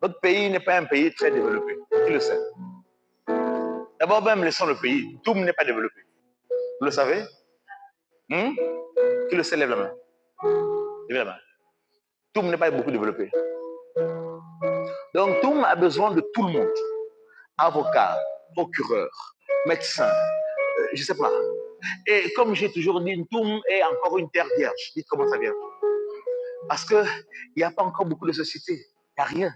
Notre pays n'est pas un pays très développé. Qui le sait? D'abord, même laissons le pays. Tout n'est pas développé. Vous le savez? Qui le sait, lève la main. Lève la main. Tout n'est pas beaucoup développé. Donc, Toum a besoin de tout le monde. Avocat, procureur, médecin, je ne sais pas. Et comme j'ai toujours dit, Toum est encore une terre vierge. Dites comment ça vient. Parce qu'il n'y a pas encore beaucoup de sociétés. Il n'y a rien.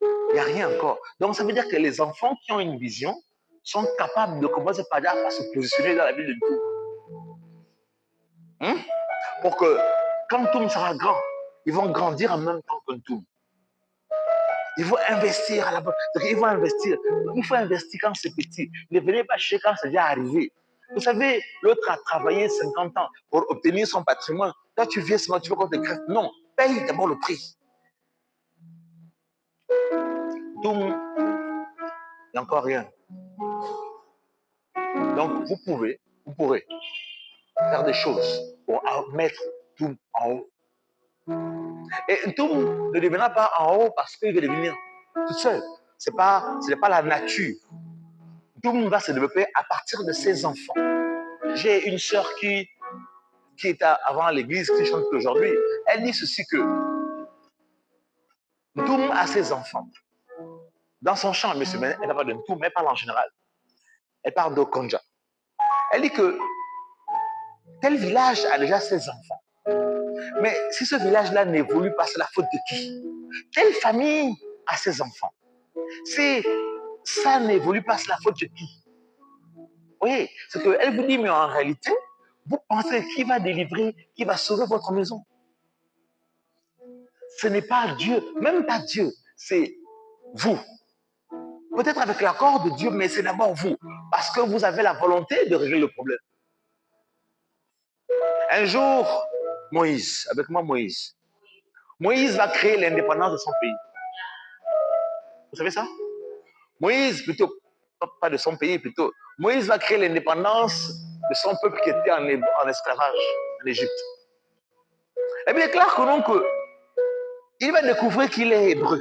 Il n'y a rien encore. Donc, ça veut dire que les enfants qui ont une vision sont capables de commencer par à se positionner dans la ville de Toum. Pour que, quand Toum sera grand, ils vont grandir en même temps que Toum. Il faut investir à la base. Il faut investir. Il faut investir quand c'est petit. Ne venez pas chercher quand c'est déjà arrivé. Vous savez, l'autre a travaillé 50 ans pour obtenir son patrimoine. Quand tu viens seulement, tu veux qu'on te crève. Non, paye d'abord le prix. Toum, il n'y a encore rien. Donc, vous pourrez faire des choses pour mettre Toum en haut. Et Toum ne deviendra pas en haut parce qu'il veut devenir tout seul. Ce n'est pas la nature. Toum va se développer à partir de ses enfants. J'ai une sœur qui était avant l'église, qui chante aujourd'hui. Elle dit ceci que Toum a ses enfants. Dans son chant, monsieur, elle n'a pas de Toum, mais elle parle en général. Elle parle d'Okonja. Elle dit que tel village a déjà ses enfants. Mais si ce village-là n'évolue pas, c'est la faute de qui? Telle famille a ses enfants. Si ça n'évolue pas, c'est la faute de qui? Oui, c'est qu'elle vous dit, mais en réalité, vous pensez qui va délivrer, qui va sauver votre maison? Ce n'est pas Dieu, même pas Dieu, c'est vous. Peut-être avec l'accord de Dieu, mais c'est d'abord vous. Parce que vous avez la volonté de régler le problème. Un jour, Moïse, avec moi Moïse va créer l'indépendance de son pays. Vous savez ça? Moïse, plutôt, pas de son pays, plutôt. Moïse va créer l'indépendance de son peuple qui était en esclavage en Égypte. Et bien, clair que donc, il va découvrir qu'il est hébreu.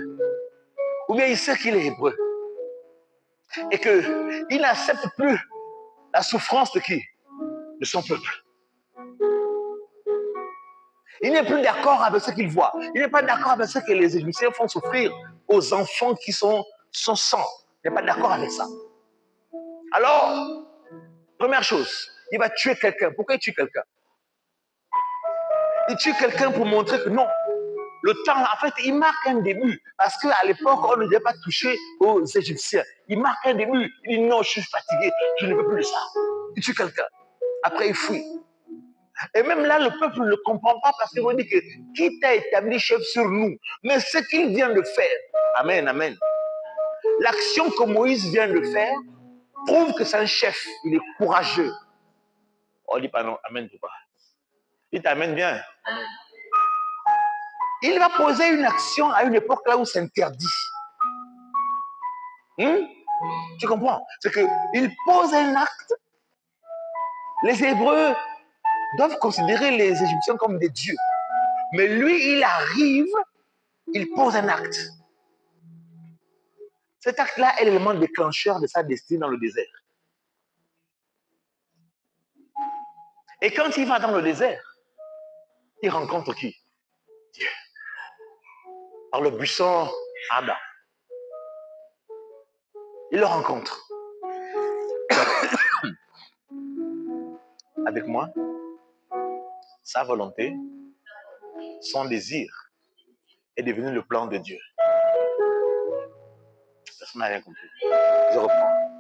Ou bien il sait qu'il est hébreu. Et qu'il n'accepte plus la souffrance de qui? De son peuple. Il n'est plus d'accord avec ce qu'il voit. Il n'est pas d'accord avec ce que les Égyptiens font souffrir aux enfants qui sont son sang. Il n'est pas d'accord avec ça. Alors, première chose, il va tuer quelqu'un. Pourquoi il tue quelqu'un? Il tue quelqu'un pour montrer que non. Le temps, en fait, il marque un début. Parce qu'à l'époque, on ne devait pas toucher aux Égyptiens. Il marque un début. Il dit non, je suis fatigué, je ne veux plus de ça. Il tue quelqu'un. Après, il fuit. Et même là, le peuple ne le comprend pas parce qu'il dit que qui t'a établi chef sur nous? Mais ce qu'il vient de faire, amen, amen. L'action que Moïse vient de faire prouve que c'est un chef. Il est courageux. On dit pas non, amen, papa. Il t'amène bien. Amen. Il va poser une action à une époque là où c'est interdit. Tu comprends? C'est qu'il pose un acte. Les Hébreux doivent considérer les Égyptiens comme des dieux. Mais lui, il arrive, il pose un acte. Cet acte-là est l'élément déclencheur de sa destinée dans le désert. Et quand il va dans le désert, il rencontre qui? Dieu. Par le buisson Ada. Il le rencontre. Avec moi, sa volonté, son désir est devenu le plan de Dieu. Personne n'a rien compris. Je reprends.